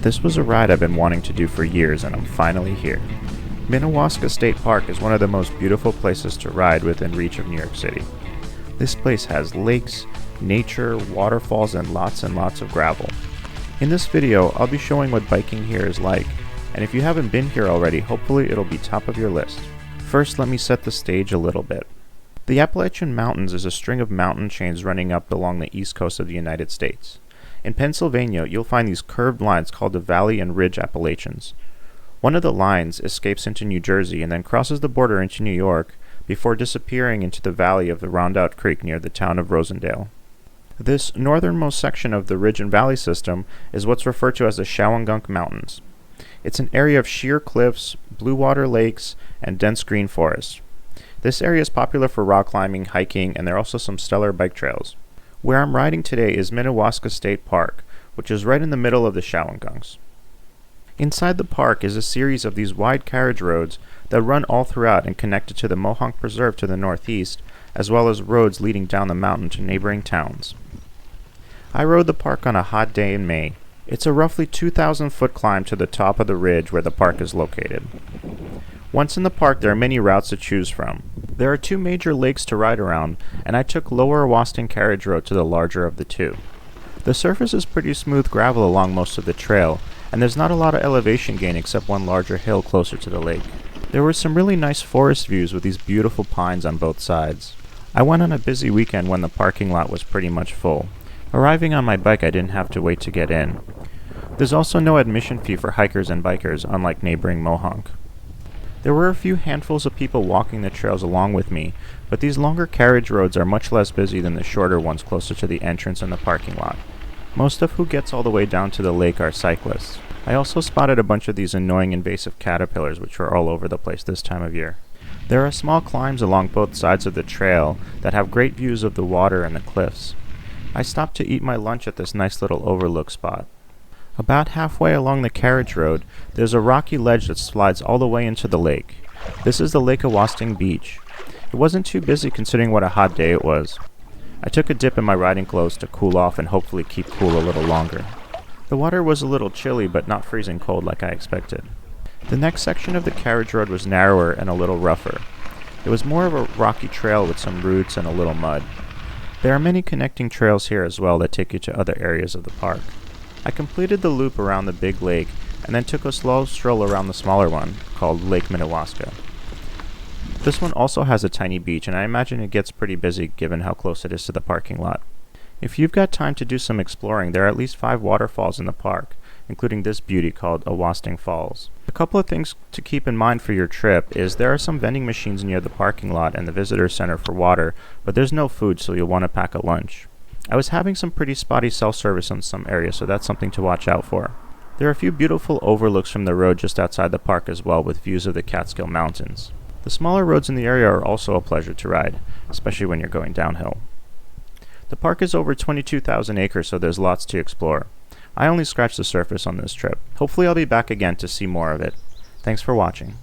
This was a ride I've been wanting to do for years, and I'm finally here. Minnewaska State Park is one of the most beautiful places to ride within reach of New York City. This place has lakes, nature, waterfalls, and lots of gravel. In this video, I'll be showing what biking here is like, and if you haven't been here already, hopefully it'll be top of your list. First, let me set the stage a little bit. The Appalachian Mountains is a string of mountain chains running up along the east coast of the United States. In Pennsylvania, you'll find these curved lines called the Valley and Ridge Appalachians. One of the lines escapes into New Jersey and then crosses the border into New York before disappearing into the valley of the Rondout Creek near the town of Rosendale. This northernmost section of the Ridge and Valley system is what's referred to as the Shawangunk Mountains. It's an area of sheer cliffs, blue water lakes, and dense green forest. This area is popular for rock climbing, hiking, and there are also some stellar bike trails. Where I'm riding today is Minnewaska State Park, which is right in the middle of the shawangunks. Inside the park is a series of these wide carriage roads that run all throughout and connect it to the Mohonk Preserve to the northeast, as well as roads leading down the mountain to neighboring towns. I rode the park on a hot day in May. It's a roughly 2,000-foot climb to the top of the ridge where the park is located. Once in the park, there are many routes to choose from. There are two major lakes to ride around, and I took Lower Waston Carriage Road to the larger of the two. The surface is pretty smooth gravel along most of the trail, and there's not a lot of elevation gain except one larger hill closer to the lake. There were some really nice forest views with these beautiful pines on both sides. I went on a busy weekend when the parking lot was pretty much full. Arriving on my bike, I didn't have to wait to get in. There's also no admission fee for hikers and bikers, unlike neighboring Mohonk. There were a few handfuls of people walking the trails along with me, but these longer carriage roads are much less busy than the shorter ones closer to the entrance and the parking lot. Most of who gets all the way down to the lake are cyclists. I also spotted a bunch of these annoying invasive caterpillars which are all over the place this time of year. There are small climbs along both sides of the trail that have great views of the water and the cliffs. I stopped to eat my lunch at this nice little overlook spot. About halfway along the carriage road, there's a rocky ledge that slides all the way into the lake. This is the Lake Awasting Beach. It wasn't too busy considering what a hot day it was. I took a dip in my riding clothes to cool off and hopefully keep cool a little longer. The water was a little chilly but not freezing cold like I expected. The next section of the carriage road was narrower and a little rougher. It was more of a rocky trail with some roots and a little mud. There are many connecting trails here as well that take you to other areas of the park. I completed the loop around the big lake and then took a slow stroll around the smaller one, called Lake Minnewaska. This one also has a tiny beach, and I imagine it gets pretty busy given how close it is to the parking lot. If you've got time to do some exploring, there are at least 5 waterfalls in the park, including this beauty called Awasting Falls. A couple of things to keep in mind for your trip is there are some vending machines near the parking lot and the visitor center for water, but there's no food, so you'll want to pack a lunch. I was having some pretty spotty self-service in some areas, so that's something to watch out for. There are a few beautiful overlooks from the road just outside the park as well, with views of the Catskill Mountains. The smaller roads in the area are also a pleasure to ride, especially when you're going downhill. The park is over 22,000 acres, so there's lots to explore. I only scratched the surface on this trip. Hopefully I'll be back again to see more of it. Thanks for watching.